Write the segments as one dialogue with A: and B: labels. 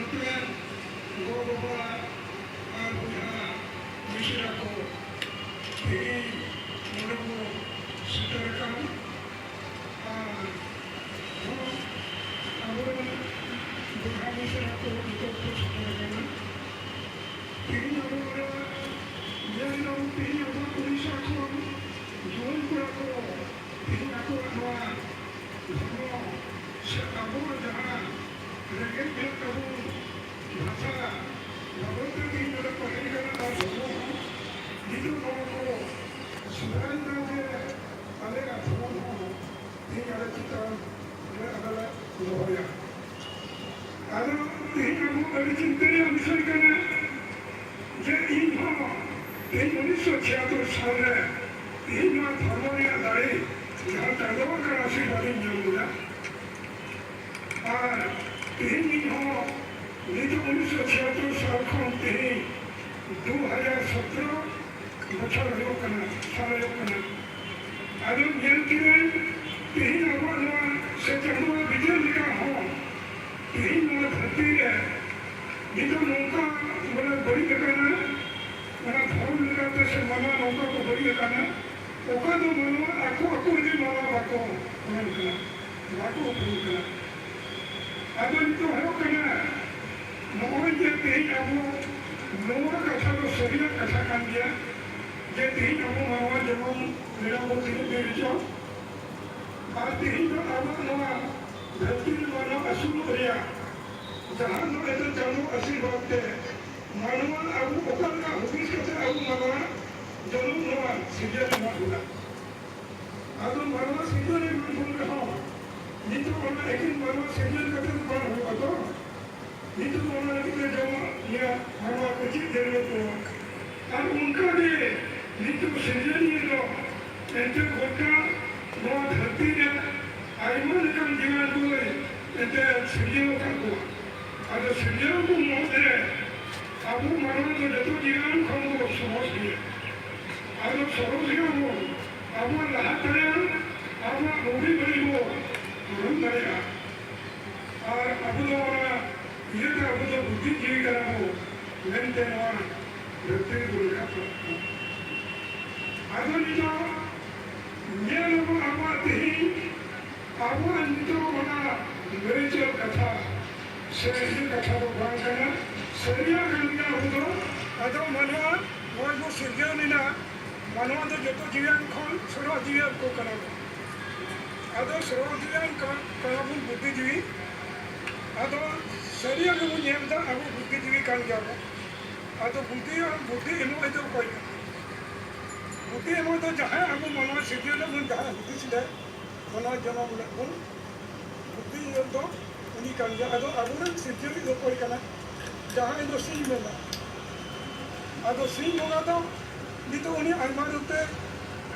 A: ᱱᱩᱠᱩᱨᱮᱱ ᱜᱚ ᱵᱟᱵᱟ ᱟᱨ ᱵᱚᱭᱦᱟ ᱢᱤᱥᱨᱟ ᱠᱚ ᱛᱮᱦᱮᱧ ᱱᱚᱰᱮ ᱵᱚ ᱥᱮᱴᱮᱨ ᱟᱠᱟᱱ ᱟᱨ ᱟᱵᱚᱨᱮᱱ ᱵᱚᱭᱦᱟ ᱢᱤᱥᱨᱟ ᱠᱚ ᱡᱚᱛᱚ ᱠᱚ ᱥᱮᱴᱮᱨ ᱟᱠᱟᱱᱟ। ᱛᱮᱦᱮᱧ ᱟᱵᱚ ᱧᱮᱞ ᱛᱮᱦᱮᱧ ᱟᱵᱚ ᱩᱲᱤᱥᱥᱟ ᱠᱷᱚᱱ ᱡᱩᱣᱟᱹᱱ ᱠᱚᱲᱟ ᱠᱚ ᱛᱮᱦᱮᱧ ᱟᱠᱚᱣᱟᱜ ᱱᱚᱣᱟ ᱫᱷᱚᱨᱢᱚ ᱥᱮ ᱟᱵᱚᱣᱟᱜ ᱡᱟᱦᱟᱸ ᱨᱮᱸᱜᱮᱡ ᱢᱮᱱᱟᱜ ᱛᱟᱵᱚᱱ ᱵᱷᱟষᱟ ᱵᱟᱵᱚᱫ ᱛᱮ ᱛᱮᱦᱮᱧ ᱱᱚᱰᱮ ᱠᱚ ᱦᱮᱡ ᱟᱠᱟᱱᱟ ᱟᱨ ᱫᱷᱚᱨᱢᱚ ᱦᱚᱸ ᱱᱤᱛᱚᱜ ᱱᱚᱣᱟ ᱠᱚ ᱥᱩᱫᱷᱨᱟᱹᱭᱮᱫᱟ ᱡᱮ ᱟᱞᱮᱭᱟᱜ ᱫᱷᱚᱨᱚᱢ ᱦᱚᱸ ᱛᱮᱦᱮᱧ ᱟᱞᱮ ᱪᱮᱛᱟᱱ ᱨᱮ ᱟᱞᱮ ᱫᱚᱦᱚᱭᱟ। ᱟᱫᱚ ᱛᱮᱦᱮᱧ ᱟᱵᱚ ᱟᱹᱰᱤ ᱪᱤᱱᱛᱟᱹ ᱨᱮᱭᱟᱜ ᱵᱤᱥᱚᱭ ᱠᱟᱱᱟ ᱡᱮ ᱤᱧ ᱦᱚᱸ ᱛᱮᱦᱮᱧ 1976 साल ᱛᱮᱦᱮᱧ ᱱᱚᱣᱟ ᱫᱷᱚᱨᱢᱚ ᱨᱮᱭᱟᱜ ᱫᱟᱲᱮ ᱡᱟᱦᱟᱸ ᱪᱟᱸᱫᱳᱣᱟᱜ ᱟᱥᱤᱨᱵᱟᱫᱤᱧ ᱧᱟᱢ ᱞᱮᱫᱟ ᱟᱨ ᱛᱮᱦᱮᱧ ᱤᱧ ᱦᱚᱸ ᱱᱤᱛᱚᱜ 1976 साल ᱠᱷᱚᱱ ᱛᱮᱦᱮᱧ 2017 বছর ᱦᱩᱭᱩᱜ ᱠᱟᱱᱟ ᱥᱟᱞ ᱦᱩᱭᱩᱜ ᱠᱟᱱᱟ। ᱟᱫᱚ ᱧᱮᱞ ᱠᱤᱫᱟᱹᱧ ᱛᱮᱦᱮᱧ ᱟᱵᱚᱣᱟᱜ ᱱᱚᱣᱟ ᱥᱮ ᱪᱟᱸᱫᱳᱣᱟᱜ ᱵᱤᱡᱽᱞᱤ ᱞᱮᱠᱟ ᱦᱚᱸ ᱛᱮᱦᱮᱧ ᱱᱚᱣᱟ ᱫᱷᱟᱹᱨᱛᱤ ᱨᱮ ᱱᱤᱛᱚᱜ ᱱᱚᱝᱠᱟ ᱵᱚᱞᱮ ᱵᱟᱹᱲᱤᱡ ᱟᱠᱟᱱᱟ ᱚᱱᱟ ᱫᱷᱚᱨᱚᱢ ᱞᱮᱠᱟᱛᱮ ᱥᱮ ᱢᱟᱱᱣᱟ ᱱᱚᱝᱠᱟ ᱠᱚ ᱵᱟᱹᱲᱤᱡ ᱟᱠᱟᱱᱟ ᱚᱠᱟ ᱫᱚ ᱢᱟᱱᱣᱟ ᱟᱠᱚ ᱨᱮᱜᱮ ᱢᱟᱱᱣᱟ ᱵᱟᱠᱚ ᱢᱮᱱ ᱠᱟᱱᱟ ᱵᱟᱠᱚ ᱩᱯᱨᱩᱢ ᱠᱟᱱᱟ। ᱟᱫᱚ ᱱᱤᱛᱚᱜ ᱦᱩᱭᱩᱜ ᱠᱟᱱᱟ ᱱᱚᱜᱼᱚᱭ ᱡᱮ ᱛᱮᱦᱮᱧ ᱟᱵᱚ ᱱᱚᱣᱟ ᱠᱟᱛᱷᱟ ᱫᱚ ᱥᱟᱹᱨᱤᱭᱟᱜ ᱠᱟᱛᱷᱟ ᱠᱟᱱ ᱜᱮᱭᱟ ᱡᱮ ᱛᱮᱦᱮᱧ ᱟᱵᱚ ᱢᱟᱱᱣᱟ ᱡᱮᱢᱚᱱ ᱢᱮᱱᱟᱜ ᱵᱚ ᱛᱤᱱᱟᱹᱜ ᱫᱤᱱ ᱨᱮᱪᱚ ᱟᱨ ᱛᱮᱦᱮᱧ ᱫᱚ ᱟᱵᱚᱣᱟᱜ ᱱᱚᱣᱟ ᱫᱷᱟᱹᱨᱛᱤ ᱨᱮ ᱢᱟᱱᱣᱟ ᱟᱹᱥᱩᱞᱚᱜ ᱨᱮᱭᱟᱜ ᱡᱟᱦᱟᱸ ᱫᱚ ᱮᱴᱟᱜ ᱪᱟᱸᱫᱳ ᱟᱥᱤᱨᱵᱟᱫ ᱛᱮ ᱢᱟᱱᱣᱟ ᱟᱵᱚ ᱚᱠᱟ ᱞᱮᱠᱟ ᱦᱩᱫᱤᱥ ᱠᱟᱛᱮ ᱟᱵᱚ ᱢᱟᱱᱣᱟ ᱡᱚᱱᱚᱢ ᱱᱚᱣᱟ ᱥᱤᱨᱡᱚᱱ ᱮᱢᱟ ᱵᱚᱱᱟ। ᱟᱫᱚ ᱢᱟᱱᱣᱟ ᱥᱤᱨᱡᱚᱱ ᱮᱢᱟ ᱵᱚᱱ ᱨᱮᱦᱚᱸ ᱱᱤᱛᱚᱜ ᱚᱱᱟ ᱮᱠᱮᱱ ᱢᱟᱱᱣᱟ ᱥᱤᱨᱡᱚᱱ ᱠᱟᱛᱮ ᱫᱚ ᱵᱟᱝ ᱦᱩᱭᱩᱜᱼᱟ ᱛᱚ ᱱᱤᱛᱚᱜ ᱚᱱᱟ ᱞᱟᱹᱜᱤᱫ ᱛᱮ ᱡᱚᱢᱟᱜ ᱧᱩᱣᱟᱜ ᱢᱟᱱᱣᱟ ᱠᱚ ᱪᱮᱫ ᱡᱟᱹᱨᱩᱲ ᱠᱚ ᱟᱨ ᱚᱱᱠᱟᱜᱮ ᱱᱤᱛᱚᱜ ᱥᱤᱨᱡᱚᱱᱤᱭᱟᱹ ᱫᱚ ᱮᱱᱛᱮ ᱜᱚᱴᱟ ᱱᱚᱣᱟ ᱫᱷᱟᱹᱨᱛᱤ ᱨᱮ ᱟᱭᱢᱟ ᱞᱮᱠᱟᱱ ᱡᱤᱣᱟᱹᱞᱤ ᱠᱚ ᱮᱱᱛᱮ ᱥᱤᱨᱡᱟᱹᱣ ᱟᱠᱟᱫ ᱠᱚᱣᱟ। ᱟᱫᱚ ᱥᱤᱨᱡᱟᱹᱣ ᱠᱚ ᱢᱩᱫᱽᱨᱮ ᱟᱵᱚ ᱢᱟᱱᱣᱟ ᱫᱚ ᱡᱚᱛᱚ ᱡᱤᱣᱟᱹᱞᱤ ᱠᱷᱚᱱ ᱵᱚ ᱥᱚᱦᱚᱡ ᱜᱮᱭᱟ। ᱟᱫᱚ ᱥᱚᱦᱚᱡ ᱜᱮᱭᱟᱵᱚᱱ ᱟᱵᱚᱣᱟᱜ ᱞᱟᱦᱟ ᱛᱟᱭᱚᱢ ᱟᱵᱚᱣᱟᱜ ᱵᱩᱜᱤ ᱵᱟᱹᱲᱤᱡ ᱵᱚ ᱩᱨᱩᱢ ᱫᱟᱲᱮᱭᱟᱜᱼᱟ। ᱟᱨ ᱟᱵᱚ ᱫᱚ ᱚᱱᱟ ᱤᱭᱟᱹᱛᱮ ᱟᱵᱚ ᱫᱚ ᱵᱩᱫᱽᱫᱷᱤ ᱡᱤᱣᱤ ᱠᱟᱱᱟ ᱵᱚ ᱢᱮᱱᱛᱮ ᱱᱚᱣᱟ ᱫᱷᱟᱹᱨᱛᱤ ᱨᱮᱵᱚ ᱨᱟᱠᱟᱵ ᱠᱟᱱᱟ। ᱟᱫᱚ ᱱᱤᱛᱚᱜ ᱧᱮᱞ ᱟᱵᱚ ᱟᱵᱚᱣᱟᱜ ᱛᱮᱦᱮᱧ ᱟᱵᱚᱣᱟᱜ ᱱᱤᱛᱚᱜ ᱚᱱᱟ ᱞᱟᱹᱭᱪᱟᱞ ᱠᱟᱛᱷᱟ ᱥᱮ ᱤᱭᱟᱹ ᱠᱟᱛᱷᱟ ᱫᱚ ᱵᱟᱝ ᱠᱟᱱᱟ ᱥᱟᱹᱨᱤᱭᱟᱜ ᱠᱟᱱ ᱜᱮᱭᱟ ᱟᱵᱚ ᱫᱚ ᱟᱫᱚ ᱢᱟᱱᱣᱟ ᱱᱚᱜᱼᱚᱭ ᱵᱚ ᱥᱤᱨᱡᱟᱹᱣ ᱞᱮᱱᱟ ᱢᱟᱱᱣᱟ ᱫᱚ ᱡᱚᱛᱚ ᱡᱤᱣᱤᱭᱟᱱ ᱠᱷᱚᱱ ᱥᱚᱨᱚᱜ ᱡᱤᱣᱤᱭᱟᱱ ᱠᱚ ᱠᱟᱱᱟ ᱵᱚ ᱟᱫᱚ ᱥᱚᱨᱚᱜ ᱡᱤᱣᱤᱭᱟᱱ ᱠᱟᱱᱟ ᱵᱚᱱ ᱵᱩᱫᱽᱫᱷᱤ ᱡᱤᱣᱤ ᱟᱫᱚ ᱥᱟᱹᱨᱤᱭᱟᱜ ᱜᱮᱵᱚᱱ ᱧᱮᱞ ᱮᱫᱟ ᱟᱵᱚ ᱵᱩᱫᱽᱫᱷᱤ ᱡᱤᱣᱤ ᱠᱟᱱ ᱜᱮᱭᱟ ᱵᱚ ᱟᱫᱚ ᱵᱩᱫᱽᱫᱷि ᱮᱢᱚᱜ ᱫᱚ ᱚᱠᱚᱭ ᱠᱟᱱᱟ ᱵᱩᱫᱽᱫᱷि ᱮᱢᱚᱜ ᱫᱚ ᱡᱟᱦᱟᱸᱭ ᱟᱵᱚ ᱢᱟᱱᱣᱟ ᱥᱤᱨᱡᱟᱹᱣ ᱞᱮᱫ ᱵᱚᱱ ᱡᱟᱦᱟᱸᱭ ᱦᱩᱫᱤᱥ ᱞᱮᱫ ᱢᱟᱱᱣᱟ ᱡᱚᱱᱚᱢ ᱞᱮᱫ ᱵᱚᱱ ᱵᱩᱫᱽᱫᱷᱤ ᱫᱚ उन्हीं का अदो अबुरन सिरजनी दो कोई कना जहां दो सिंह मेला अदो सिंह होगा तो नितो उन्हीं आयमा रूपे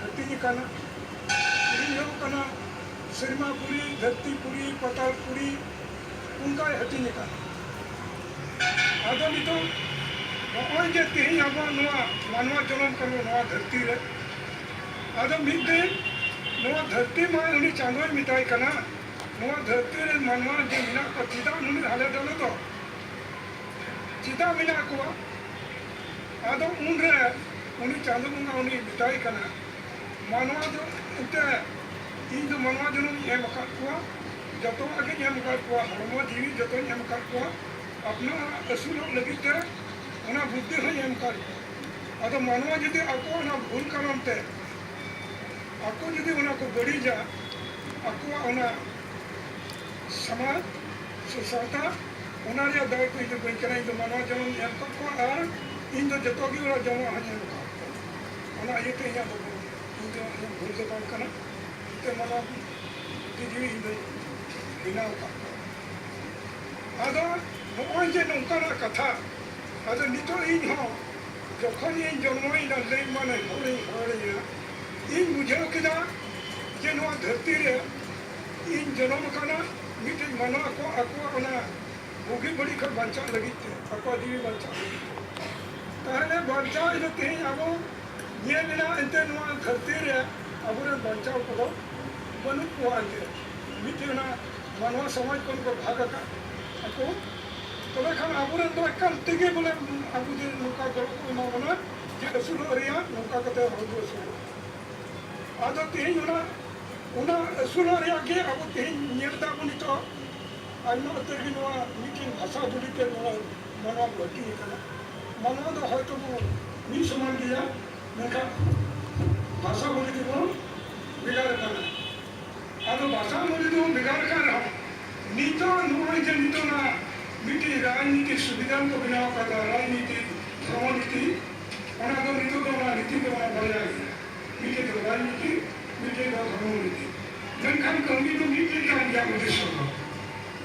A: हटिनी कना सिंह हो कना सिरमापुरी धरतीपुरी पतालपुरी उनका हटिनी कना अदो नितो नॉय जे तेही आबो नोआ मानवा जनम कनो नोआ धरती रे अदो मिद दिन नोआ धरती मा उन्हीं चांदोय मिताई कना नोआ धरती रे मानवा जे मिना को चिदा उन्हीं हाले दलो तो चिदा मिना को आदो उन रे उन्हीं चांदो मुंगा उन्हीं मिताई कना मानवा जो उते इन जो मानवा जनम एम का को जतो आगे एम का को हरमो जीवी जतो एम का को अपना असूल लगित ते उना बुद्धि हो एम का आदो मानवा जदि आको ना भूल करम ते आको जदि उना को बड़ी जा आको उना समाज सुसाता उना रे दाय को जो बेचना इन मानवा जनम एम का को आर इन जो जतो की उना जमा हने का उना ये ते या इन जो भूल से काम करना ते मानवा की जीवी इन बिना का आदो नोय जे नोंका कथा आदो नितो इन हो जखन इन जन्मई ना ले माने होरे होरे इन बुझाव केदा जे नोआ धरती रे इन जन्म कना मिटे मानवा को आको ओना भोगी बड़ी खर बंचा लगी थे आको जीवी बंचा ताहले बंचा इन तेही आबो ये बिना एते नोआ धरती रे आबोरे बंचा को बनु को आते मिटे ना मानवा समाज को भाग का आको तबे खान आबुरेन दो एकाल तेगे बोले आबु जे नौका गड़ो को एमा बना जे असुलो रिया नौका कते हरदो असुल आदो तेही उना असुलो रिया गे आबु तेही नेलदा बुनी तो आइमा अतरगी नोआ मीटिंग भाषा जुड़ीते नोआ मनवा लटी कना मनवा दो हयतो बो मी समान गया नका भाषा बोली दो बिगाड़ कना आदो भाषा बोली दो बिगाड़ कना नीतो नोआ जे नीतो ना मीटिंग राजनीति सुविधा को बिना कदा राजनीति धर्मनीति ओना दो नीतो दो ना नीति दो ना बढ़िया मीटिंग दो राजनीति मीटिंग दो धर्मनीति जनखान कमी तो मीटिंग का क्या उद्देश्य हो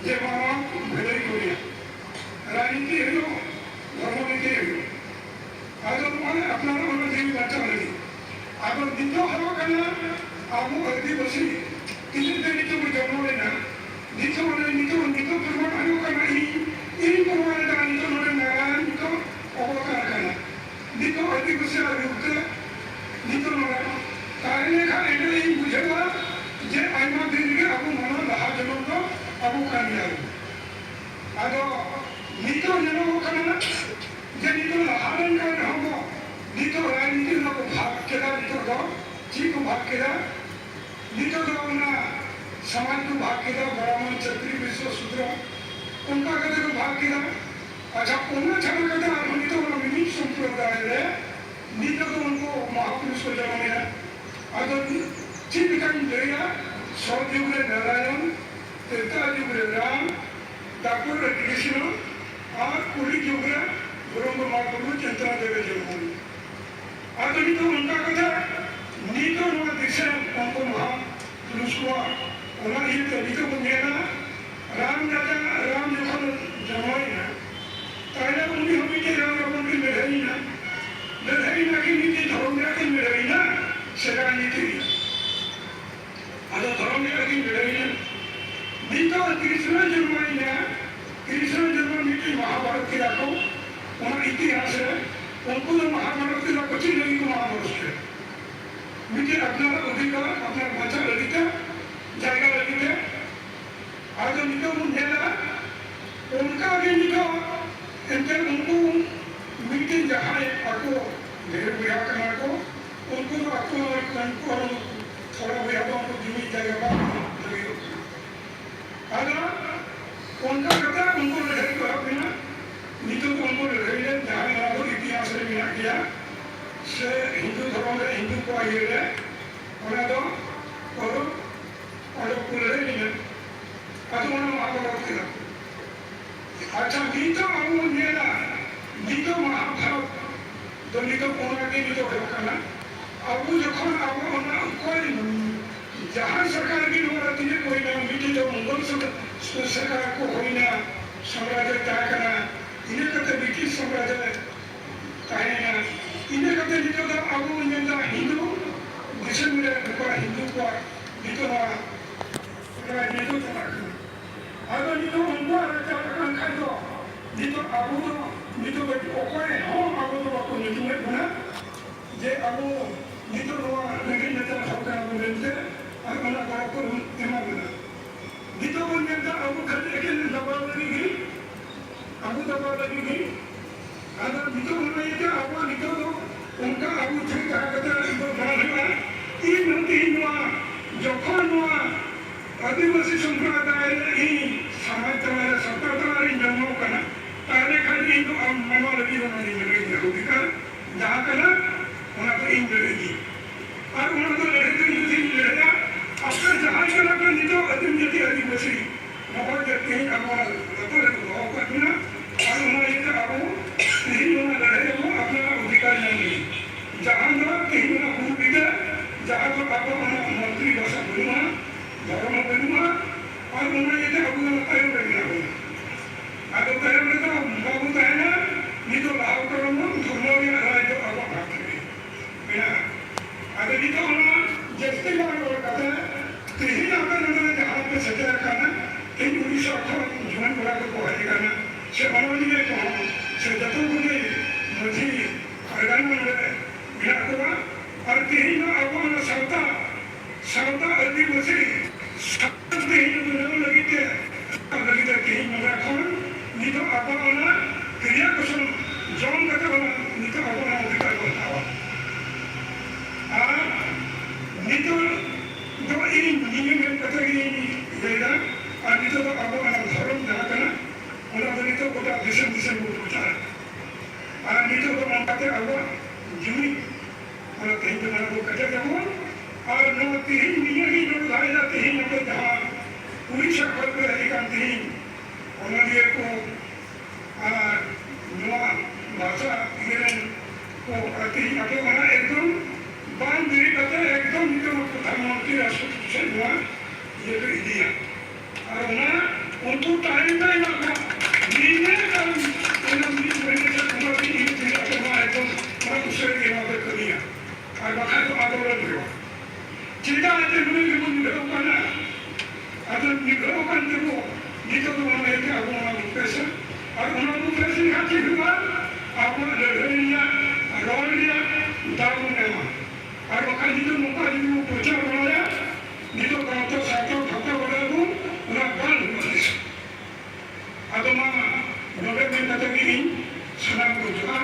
A: जे मामा भलाई कोरिया राजनीति है लो धर्मनीति है लो आदो माने अपना वाला देवी बच्चा लगी आदो नीतो हरो करना आमु आदिवासी तीन दिन तो जन्म लेना नीतो प्रमाण आयो करना ini permohonan dengan itu mendengarkan itu obokan itu आदिवासी आयुक्त itu mendengar karena kan ini bujewa je aima diri aku mana dah jalan tu aku kan dia ada itu jalan karena jadi itu lahan kan kamu itu orang itu nak भाग केला itu dah cik भाग केला itu dah ना समाज को भाग केला ब्राह्मण क्षत्रिय वैश्य शूद्र उनका कदे को भाग किया अच्छा उन्हें छान करते हैं हम तो उन्हें मिनी संप्रदाय है नीचे तो उनको महापुरुष को जन्म है अगर ठीक कहीं देया सौर्युग रे नारायण त्रेता युग रे राम दापुर रे कृष्ण और कुली युग रे ब्रह्म महापुरुष चंद्रा देव जन्म अगर तो उनका कदे नीचे उन्हें दिशा उनको महापुरुष को उन्हें ये तरीके को देना राम राजा राम जखन जमाई ना ताइले उनकी हमी के राम अपन की लड़ाई ना कि नीति धर्म की लड़ाई ना सेरा नीति आदो धर्म की लड़ाई ना नीतो कृष्ण जन्म नीति महाभारत की रखो उनका इतिहास है उनको तो महाभारत की रखो चीज नहीं को महाभारत है नीति अपना अधिकार अपना भाषा लगता जाएगा लगता आज निको मुझेला उनका भी निको इंटर उनको मीटिंग जहाँ आपको ढेर बिहार करना को उनको तो आपको थोड़ा बिहार तो आपको जमीन जाएगा बात आज उनका कहता है उनको लड़ाई को अपना निको को उनको लड़ाई है जहाँ हमारा इतिहास में मिला किया से हिंदू धर्म में हिंदू को आये है और तो और लड़ाई नहीं है अदुना महाभारत अच्छा नीतो अबु नेला नीतो महाभारत तो नीतो कोना के नीतो करना अबु जखन अबु ना कोई जहां सरकार की नौरत ने कोई ना मीठी तो मंगल सरकार को होई ना साम्राज्य ता करना इने कते ब्रिटिश साम्राज्य काहे ना इने कते नीतो तो अबु नेला हिंदू देश में को हिंदू को नीतो ना नीतो तो अगर नीतो उनको राजा kan kaito dito abu dito bagi okoy hom abu to ko नीतो में बना जे abu dito ro lagi neta hakka bente ar mana ka ko ema bana dito ko neta abu khade ke दबाव लगी abu दबाव लगी अगर dito होना ये abu dito उनका abu थे कहा कहता है बना इन नती नवा जखन नवा आदिवासी संप्रदाय ही समाज तमारा संप्रदाय जन्म करना तारे खाली तो हम मनोलगी बनाने लगे होगी का जहाँ करना उन्हें तो इन लड़ेगी और उन्हें तो लड़े तो यूँ लड़ेगा अपने जहाँ करना कर नहीं तो अधिक जल्दी आदिवासी बहुत जल्दी ही हमारा तो लोगों का बिना और उन्हें ये तो आपको नहीं उन्हें लड़े वो अपना अधिकार नहीं जहाँ ना कहीं ना भूल बिगड़ जहाँ तो आपको मंत्री भाषा बोलना धर्म बोलना और उन्हें ये तो अपना तय करना होगा अगर तय करना बाबू तय ना नहीं तो लाभ करोगे धर्म या राज्य अब भाग करेंगे बिना अगर ये तो उन्हें जैसे बार और कहते हैं कहीं ना कहीं जहाँ पे सजा करना कहीं उड़ीसा को जुम्मन बुला के कोहरे करना से मनोजी में कहो से जतो बुने मुझे अरगान में बिना कोगा और कहीं ना अवान सरता आदिवासी सब कहीं ना लगी थे कहीं ना कौन nito apa ona kriya kosong jom kata ona nito apa ona अधिकार बतावा nito do ini men kata ini beda nito do apa ona dharam jaha kana ona do nito kota disem bu bicara nito do mangkate apa jumi ona kahin do mana bu kata kamu no tihin niya no dhaya tihin no jaha Orissa पर अधिकारी उन्होंने को नवा भाषा को अति अटे बना एकदम बांध दी कते एकदम जो प्रधानमंत्री राष्ट्र से हुआ ये तो इंडिया और ना उनको टाइम नहीं लगा नीचे काम उन्होंने महीने से पूरा भी इंडिया अटे बना एकदम पूरा दूसरे के नाम पे कर दिया और बाकी तो आंदोलन हुआ चिंता आते हुए लेकिन लोगों का ना अगर निगरान करो नितो तो हम एक आगुना पैसा और उन्होंने पैसे खाती हुआ आप लड़ेरिया रोलिया दारू ने और वहाँ नितो मुका नितो पूछा बनाया नितो गांव साथों ठप्पा बना दो उन्हें बाल हुआ है अब माँ नोबेल में कतरी सलाम को जुआ